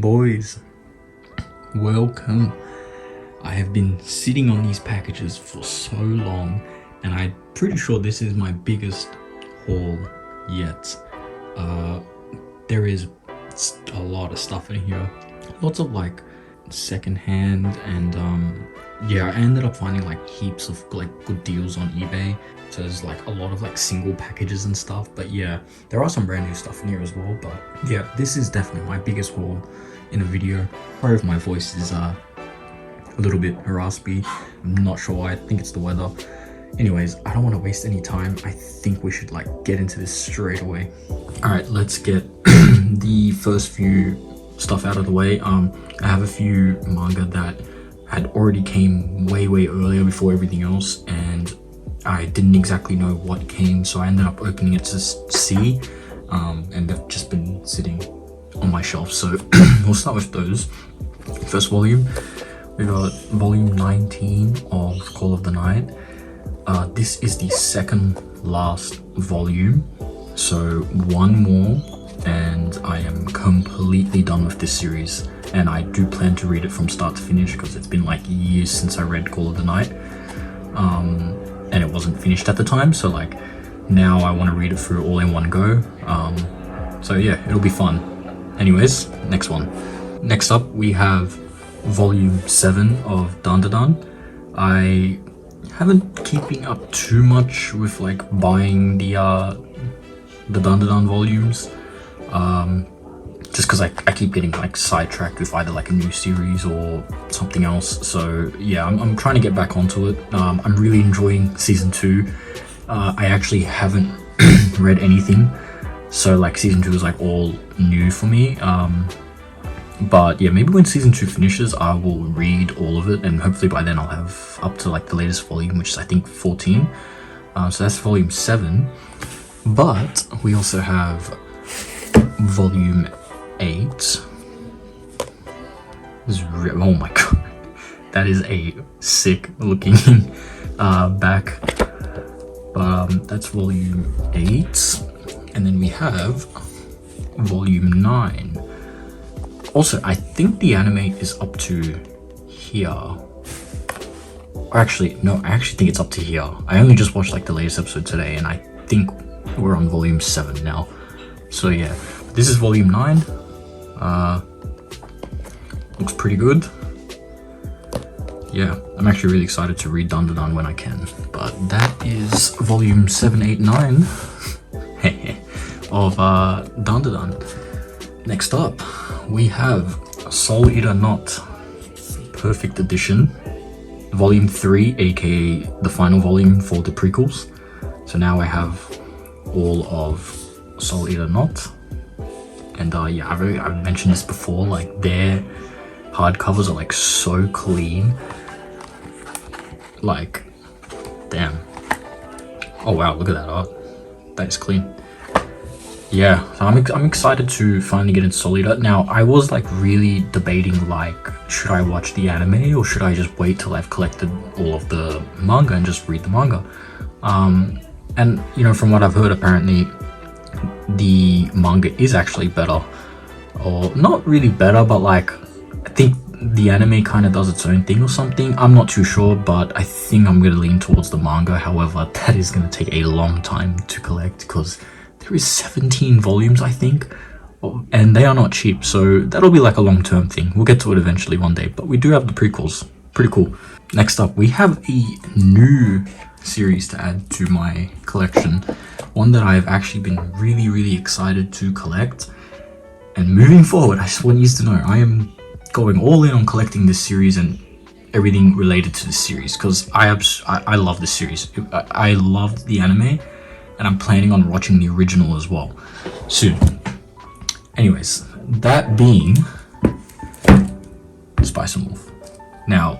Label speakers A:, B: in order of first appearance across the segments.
A: Boys, welcome. I have been sitting on these packages for so long, and I'm pretty sure this is my biggest haul yet. There is a lot of stuff in here, lots of like secondhand, and yeah, I ended up finding like heaps of like good deals on eBay. So there's like a lot of like single packages and stuff, but yeah, there are some brand new stuff in here as well. But yeah, this is definitely my biggest haul in a video. Sorry if my voice is a little bit raspy. I'm not sure why. I think it's the weather. Anyways, I don't want to waste any time. I think we should like get into this straight away. All right, let's get the first few stuff out of the way. I have a few manga that had already came way earlier before everything else, and I didn't exactly know what came, so I ended up opening it to see, and they've just been sitting on my shelf. So we'll start with those. First volume, we got volume 19 of Call of the Night. This is the second last volume, so one more and I am completely done with this series, and I do plan to read it from start to finish because it's been like years since I read Call of the Night, and it wasn't finished at the time, so like now I want to read it through all in one go. So yeah, it'll be fun. Anyways, next one. Next up we have volume 7 of Dandadan. I haven't keeping up too much with like buying the Dandadan volumes, just because I keep getting like sidetracked with either like a new series or something else. So yeah, I'm trying to get back onto it. I'm really enjoying season 2. I actually haven't read anything, so like season 2 is like all new for me. But yeah, maybe when season 2 finishes I will read all of it, and hopefully by then I'll have up to like the latest volume, which is I think 14. So that's volume 7. But we also have volume 8. Oh my god, that is a sick looking back. That's volume 8, and then we have volume 9. Also, I think the anime is up to here. Or actually, no, I actually think it's up to here. I only just watched like the latest episode today, and I think we're on volume 7 now. So yeah, this is volume 9. Looks pretty good. Yeah, I'm actually really excited to read Dandadan when I can. But that is volume 7, 8, 9 of Dandadan. Next up, we have Soul Eater Not Perfect Edition, volume 3, aka the final volume for the prequels. So now I have all of Soul Eater Not, and yeah, I've mentioned this before, like their hardcovers are like so clean, like damn. Oh wow, look at that art, that is clean. Yeah, so I'm excited to finally get into Soul Eater. Now, I was like really debating like, should I watch the anime or should I just wait till I've collected all of the manga and just read the manga? And you know, from what I've heard, apparently the manga is actually better, or not really better, but like I think the anime kind of does its own thing or something. I'm not too sure, but I think I'm gonna lean towards the manga. However, that is gonna take a long time to collect because there is 17 volumes, I think, and they are not cheap, so that'll be like a long-term thing. We'll get to it eventually one day, but we do have the prequels. Pretty cool. Next up, we have a new series to add to my collection, one that I've actually been really excited to collect. And moving forward, I just want you to know I am going all in on collecting this series and everything related to this series, because I love this series. I loved the anime, and I'm planning on watching the original as well soon. Anyways, that being Spice and Wolf. Now,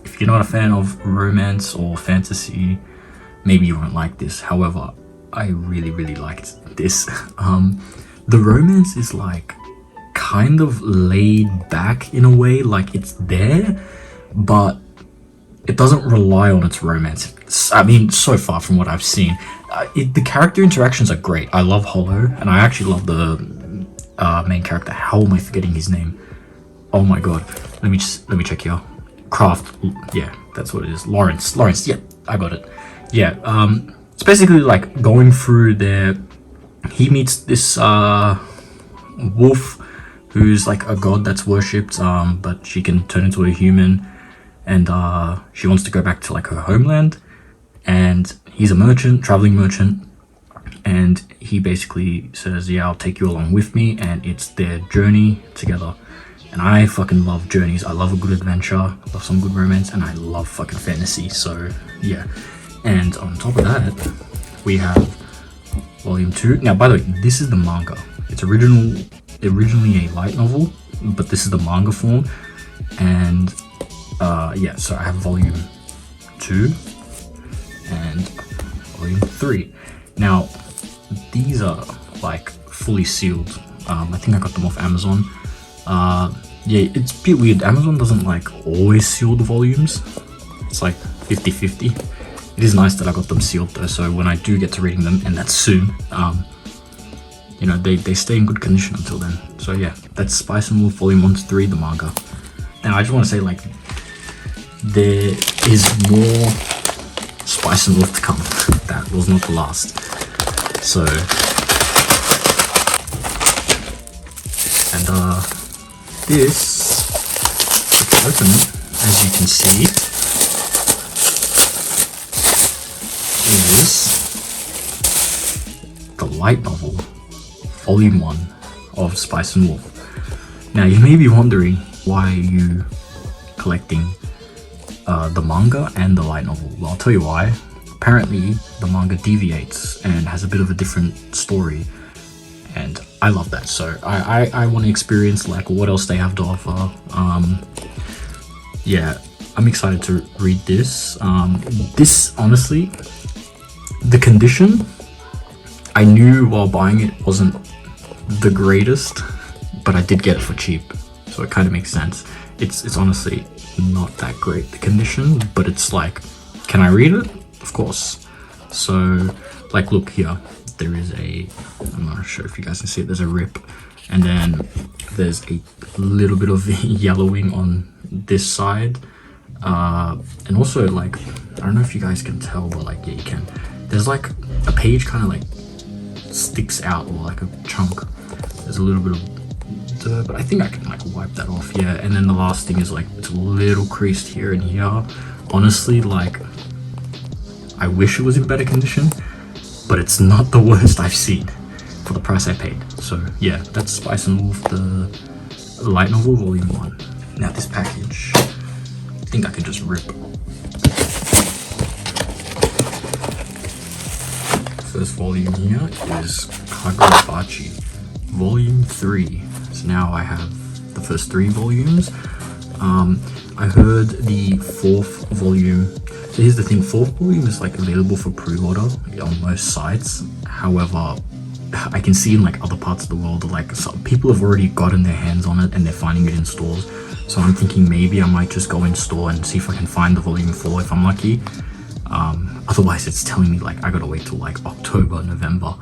A: if you're not a fan of romance or fantasy, maybe you won't like this. However, I really liked this. The romance is like kind of laid back in a way, like it's there, but it doesn't rely on its romance. I mean, so far from what I've seen, the character interactions are great. I love Hollow, and I actually love the main character. How am I forgetting his name? Oh my god. Let me check here. Craft. Yeah, that's what it is. Lawrence. Yeah, I got it. Yeah. It's basically like going through there. He meets this wolf who's like a god that's worshipped, but she can turn into a human, and she wants to go back to like her homeland. And he's a merchant, traveling merchant, and he basically says, yeah, I'll take you along with me, and it's their journey together. And I fucking love journeys. I love a good adventure, I love some good romance, and I love fucking fantasy. So yeah. And on top of that, we have volume 2. Now, by the way, this is the manga. It's originally a light novel, but this is the manga form. And yeah, so I have volume 2 and volume 3. Now, these are like fully sealed. I think I got them off Amazon. Yeah, it's a bit weird. Amazon doesn't like always seal the volumes. It's like 50-50. It is nice that I got them sealed though, so when I do get to reading them, and that's soon, you know, they stay in good condition until then. So yeah, that's Spice and Wolf volume 1 to 3, the manga. Now I just want to say, like, there is more Spice and Wolf to come. That was not the last. So, and this, if you open it, as you can see, is the light novel, volume 1 of Spice and Wolf. Now you may be wondering, why are you collecting the manga and the light novel? Well, I'll tell you why. Apparently the manga deviates and has a bit of a different story, and I love that. So I want to experience like what else they have to offer. Yeah, I'm excited to read this. This, honestly, the condition, I knew while buying it wasn't the greatest, but I did get it for cheap, so it kind of makes sense. It's honestly not that great, the condition, but it's like, can I read it? Of course. So, like, look here, there is a, I'm not sure if you guys can see it, there's a rip, and then there's a little bit of yellowing on this side, and also, like, I don't know if you guys can tell, but like, yeah, you can. There's like a page kind of like sticks out, or like a chunk. There's a little bit of dirt, but I think I can like wipe that off. Yeah, and then the last thing is like it's a little creased here and here. Honestly, like, I wish it was in better condition, but it's not the worst I've seen for the price I paid. So yeah, that's Spice and Wolf, the light novel, volume 1. Now this package, I think I can just rip. First volume here is Kagurabachi, volume 3. So now I have the first 3 volumes. I heard the 4th volume. So here's the thing, 4th volume is like available for pre-order on most sites. However, I can see in like other parts of the world, like some people have already gotten their hands on it and they're finding it in stores. So I'm thinking maybe I might just go in store and see if I can find the volume 4 if I'm lucky. Otherwise it's telling me like I gotta wait till like October, November.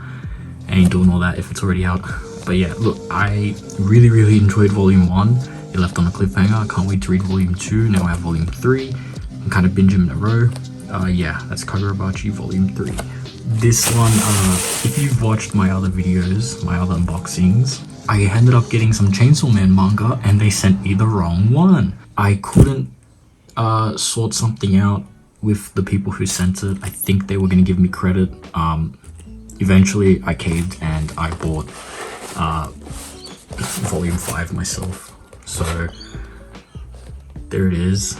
A: I ain't doing all that if it's already out. But yeah, look, I really enjoyed volume 1. It left on a cliffhanger. I can't wait to read volume 2. Now I have volume 3. I'm kind of binge them in a row. Yeah, that's Kagurabachi volume 3. This one, if you've watched my other videos, my other unboxings, I ended up getting some Chainsaw Man manga and they sent me the wrong one. I couldn't sort something out with the people who sent it. I think they were going to give me credit. Eventually I caved and I bought volume 5 myself. So there it is.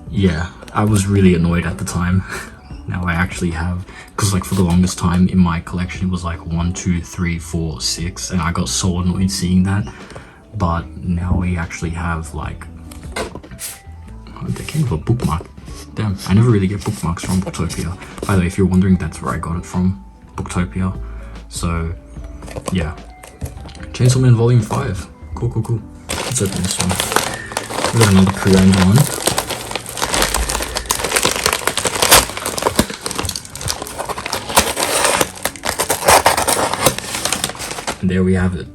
A: Yeah, I was really annoyed at the time. Now I actually have, because like for the longest time in my collection it was like 1, 2, 3, 4, 6, and I got so annoyed seeing that. But now we actually have like, they came with a bookmark. Damn, I never really get bookmarks from Booktopia. By the way, if you're wondering, that's where I got it from, Booktopia. So yeah, Chainsaw Man volume 5. Cool. Let's open this one. We got another pre-owned one. And there we have it.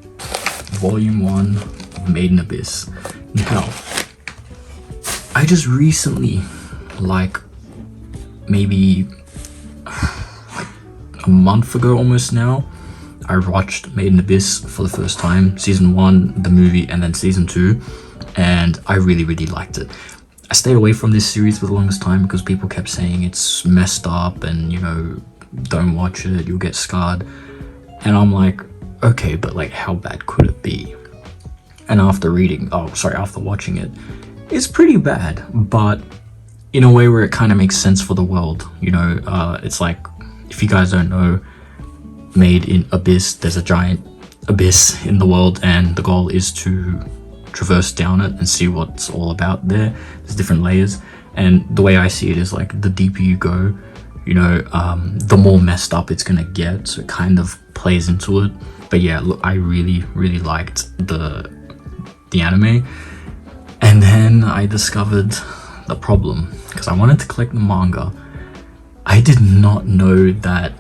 A: Volume 1 of Made in Abyss. Now, I just recently, like maybe like a month ago almost now, I watched Made in Abyss for the first time, season 1, the movie, and then season 2, and I really liked it. I stayed away from this series for the longest time because people kept saying it's messed up and, you know, don't watch it, you'll get scarred. And I'm like, okay, but like how bad could it be? And after watching it, it's pretty bad, but in a way where it kind of makes sense for the world. You know, it's like, if you guys don't know, Made in Abyss, there's a giant abyss in the world, and the goal is to traverse down it and see what's all about there. There's different layers, and the way I see it is like the deeper you go, you know, the more messed up it's gonna get, so it kind of plays into it. But yeah, look, I really liked the anime, and then I discovered the problem because I wanted to collect the manga. I did not know that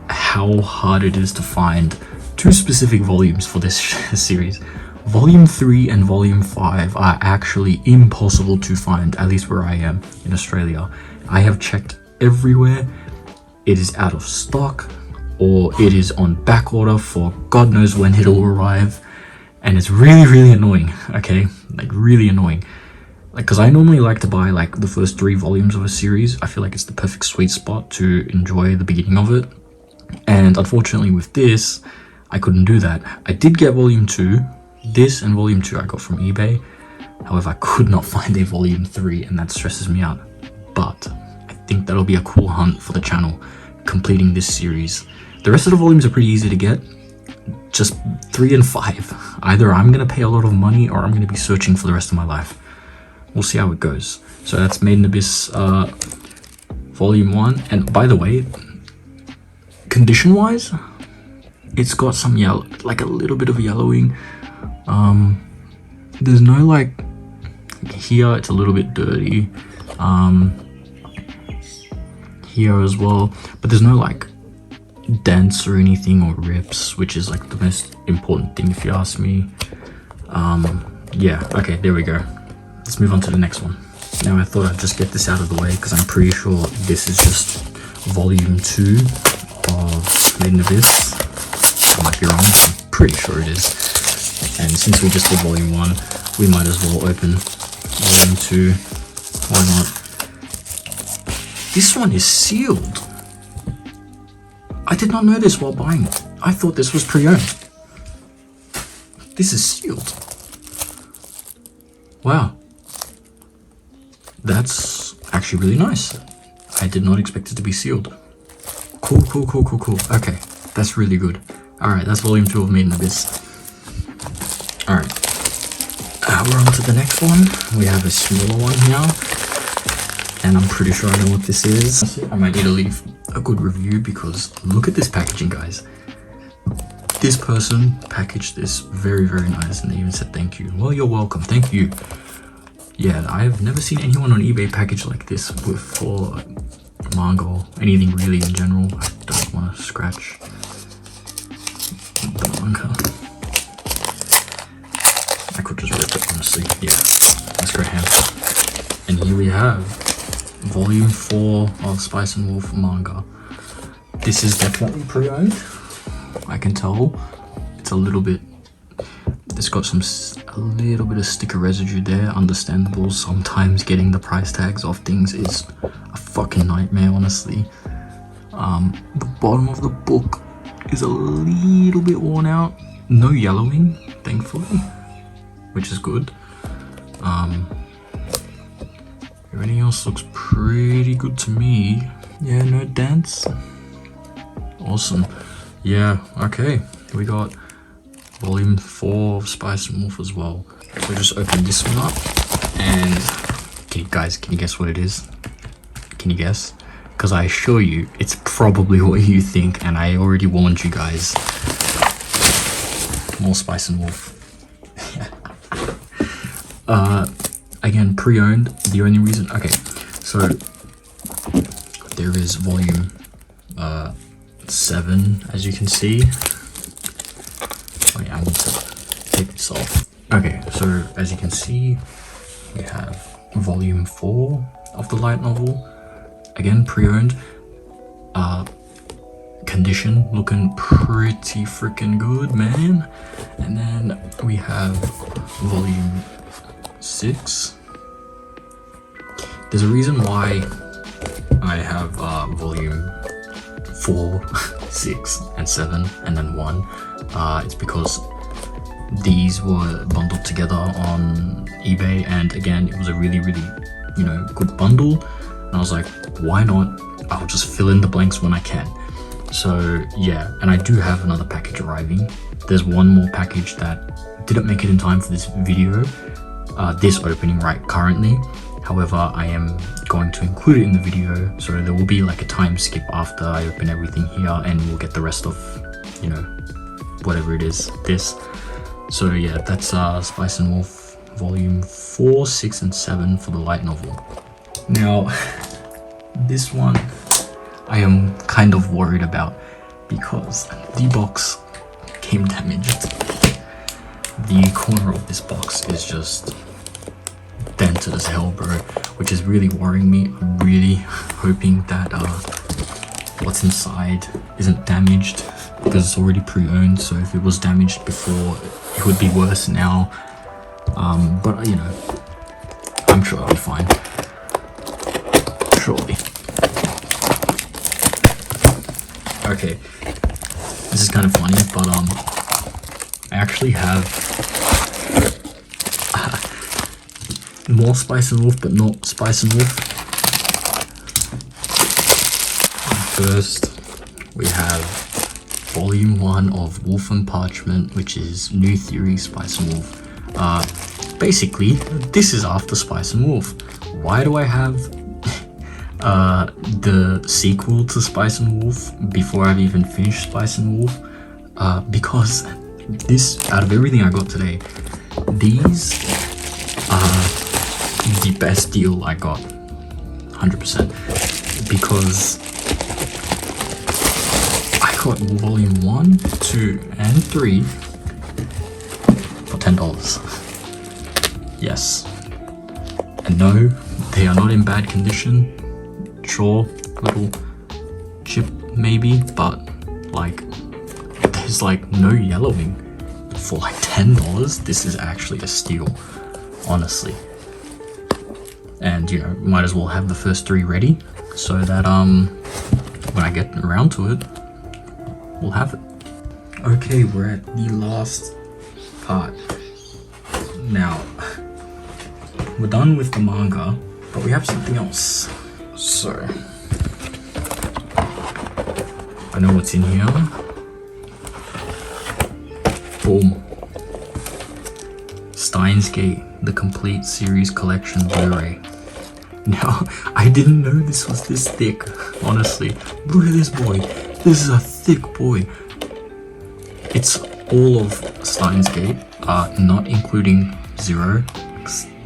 A: how hard it is to find 2 specific volumes for this series. Volume 3 and Volume 5 are actually impossible to find, at least where I am in Australia. I have checked everywhere. It is out of stock, or it is on back order for God knows when it'll arrive, and it's really annoying. Okay, like really annoying. Like, because I normally like to buy like the first 3 volumes of a series. I feel like it's the perfect sweet spot to enjoy the beginning of it, and unfortunately with this I couldn't do that. I did get Volume 2. This and Volume 2 I got from eBay. However, I could not find a Volume 3, and that stresses me out. But I think that'll be a cool hunt for the channel, completing this series. The rest of the volumes are pretty easy to get. Just 3 and 5. Either I'm gonna pay a lot of money or I'm gonna be searching for the rest of my life. We'll see how it goes. So that's Made in Abyss Volume 1. And by the way, condition wise, it's got some yellow, like a little bit of yellowing. There's no like, here it's a little bit dirty, here as well, but there's no like dents or anything or rips, which is like the most important thing if you ask me. Yeah, okay, there we go. Let's move on to the next one. Now I thought I'd just get this out of the way because I'm pretty sure this is just Volume 2 of Made in Abyss. I might be wrong, but I'm pretty sure it is. And since we just did Volume 1, we might as well open Volume 2. Why not? This one is sealed. I did not know this while buying it. I thought this was pre-owned. This is sealed. Wow. That's actually really nice. I did not expect it to be sealed. Cool. Okay, that's really good. Alright, that's Volume 2 of Made in Abyss. Alright. We're on to the next one. We have a smaller one here. And I'm pretty sure I know what this is. I might need to leave a good review because look at this packaging, guys. This person packaged this very nice, and they even said thank you. Well, you're welcome. Thank you. Yeah, I've never seen anyone on eBay package like this for manga or anything really in general. I don't want to scratch the manga. I could just rip it, honestly. Yeah, let's go ham. And here we have Volume 4 of Spice and Wolf manga. This is definitely pre-owned. I can tell. It's a little bit, it's got a little bit of sticker residue there, understandable. Sometimes getting the price tags off things is a fucking nightmare, honestly. The bottom of the book is a little bit worn out. No yellowing, thankfully, which is good. Everything else looks pretty good to me. Yeah, no dents. Awesome. Yeah, okay. We got Volume 4 of Spice and Wolf as well. So just open this one up, and can you guess what it is? Can you guess? Because I assure you, it's probably what you think, and I already warned you guys. More Spice and Wolf. Again, pre-owned. The only reason, okay, so there is Volume 7, as you can see. Oh yeah, I need to myself. Okay, so as you can see, we have volume 4 of the light novel. Again, pre-owned. Condition looking pretty freaking good, man. And then we have volume 6. There's a reason why I have volume 4, 6, and 7, and then 1. It's because these were bundled together on eBay, and again, it was a really, you know, good bundle. And I was like, why not? I'll just fill in the blanks when I can. So yeah, and I do have another package arriving. There's one more package that didn't make it in time for this video, this opening right currently. However, I am going to include it in the video, so there will be like a time skip after I open everything here, and we'll get the rest of, you know, whatever it is, this. So yeah, that's Spice and Wolf volume 4, 6, and 7 for the light novel. Now, this one I am kind of worried about because the box came damaged. The corner of this box is just dented as hell, bro, which is really worrying me. I'm really hoping that what's inside isn't damaged, because it's already pre-owned, so if it was damaged before, it would be worse now. But you know, I'm sure I'll be fine. Surely. Okay, this is kind of funny, but I actually have more Spice and Wolf, but not Spice and Wolf. First, we have volume 1 of Wolf and Parchment, which is New Theory Spice and Wolf. Basically, this is after Spice and Wolf. Why do I have the sequel to Spice and Wolf before I've even finished Spice and Wolf? Because this, out of everything I got today, these are the best deal I got, 100%, because I got volume 1, 2, and 3 for $10. Yes. And no, they are not in bad condition. Sure, little chip maybe, but like there's like no yellowing. For like $10, this is actually a steal, honestly. And you know, might as well have the first 3 ready so that when I get around to it, we'll have it. Okay, we're at the last part. Now, we're done with the manga, but we have something else. So, I know what's in here. Boom. Steins Gate, the complete series collection Blu-ray. Now, I didn't know this was this thick, honestly. Look at this boy. This is a thick boy. It's all of Steins Gate, not including Zero.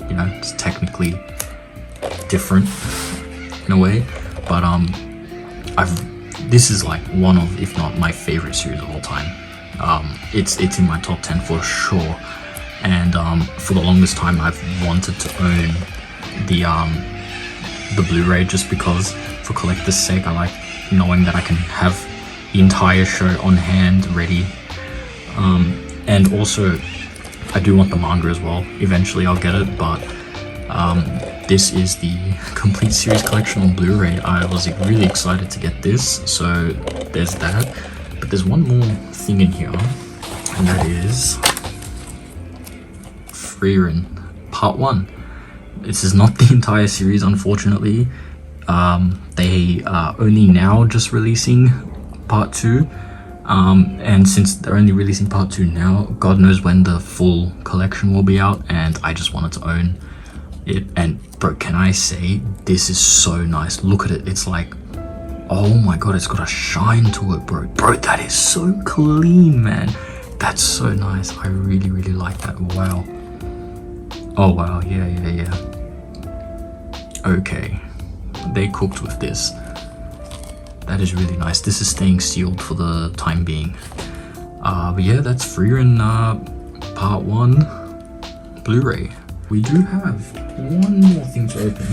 A: You know, it's technically different in a way, but this is like one of, if not my favorite series of all time. It's in my top 10 for sure, and for the longest time I've wanted to own the Blu-ray, just because for collector's sake I like knowing that I can have the entire show on hand ready, and also I do want the manga as well. Eventually I'll get it, but this is the complete series collection on Blu-ray. I was really excited to get this, so there's that. But there's one more thing in here, and that is Frieren Part 1. This is not the entire series, unfortunately. They are only now just releasing Part 2. And since they're only releasing Part 2 now, God knows when the full collection will be out, and I just wanted to own it. And bro, can I say, this is so nice. Look at it. It's like, oh my god, it's got a shine to it, bro. Bro, that is so clean, man. That's so nice. I really like that. Wow. Oh wow, yeah. Okay, they cooked with this. That is really nice. This is staying sealed for the time being. But yeah, that's Frieren Part 1 Blu-ray. We do have one more thing to open.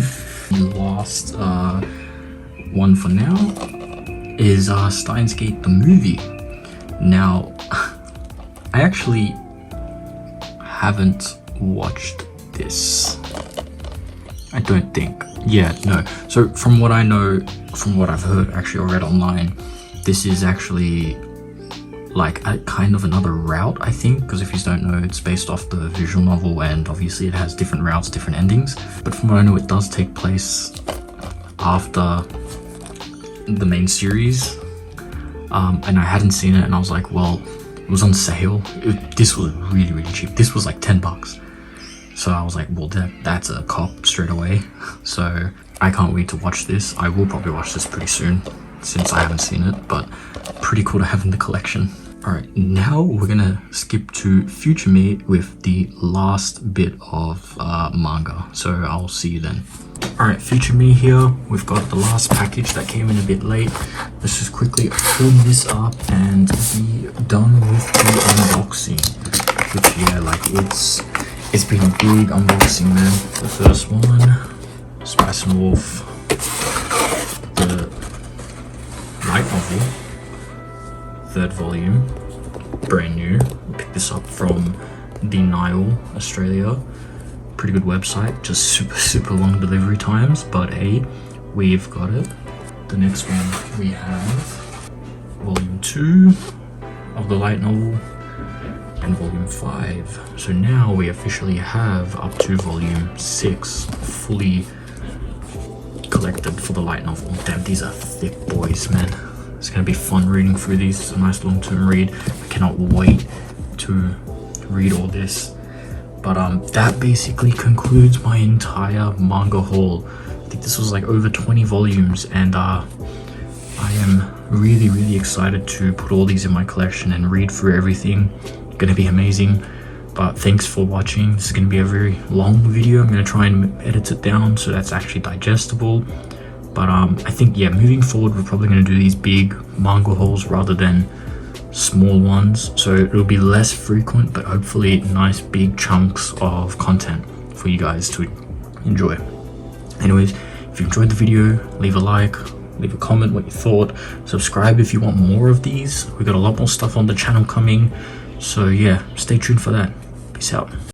A: The last one for now is Steins Gate the movie. Now, I actually haven't watched this. I don't think. Yeah, no. So from what I know, from what I've heard actually or read online, this is actually like a kind of another route, I think, because if you don't know, it's based off the visual novel and obviously it has different routes, different endings. But from what I know, it does take place after the main series. And I hadn't seen it and I was like, well, it was on sale. This was really, really cheap. This was like 10 bucks. So I was like, well, that's a cop straight away. So I can't wait to watch this. I will probably watch this pretty soon since I haven't seen it, but pretty cool to have in the collection. All right, now we're gonna skip to Future Me with the last bit of manga. So I'll see you then. All right, Future Me here. We've got the last package that came in a bit late. Let's just quickly open this up and be done with the unboxing. Which, yeah, like it's been a big unboxing, man. The first one, Spice and Wolf, the light novel, 3rd volume, brand new. Picked this up from the Nile, Australia. Pretty good website, just super long delivery times, but hey, we've got it. The next one we have volume 2 of the light novel and volume 5. So now we officially have up to volume 6 fully collected for the light novel. Damn, these are thick boys, man. It's gonna be fun reading through these. It's a nice long-term read. I cannot wait to read all this. But that basically concludes my entire manga haul. I think this was like over 20 volumes, and I am really excited to put all these in my collection and read through everything. Gonna be amazing. But thanks for watching. This is gonna be a very long video. I'm gonna try and edit it down so that's actually digestible. But I think, yeah, moving forward, we're probably gonna do these big manga hauls rather than small ones. So it'll be less frequent, but hopefully nice big chunks of content for you guys to enjoy. Anyways, if you enjoyed the video, leave a like, leave a comment what you thought, subscribe if you want more of these. We got a lot more stuff on the channel coming. So yeah, stay tuned for that. Peace out.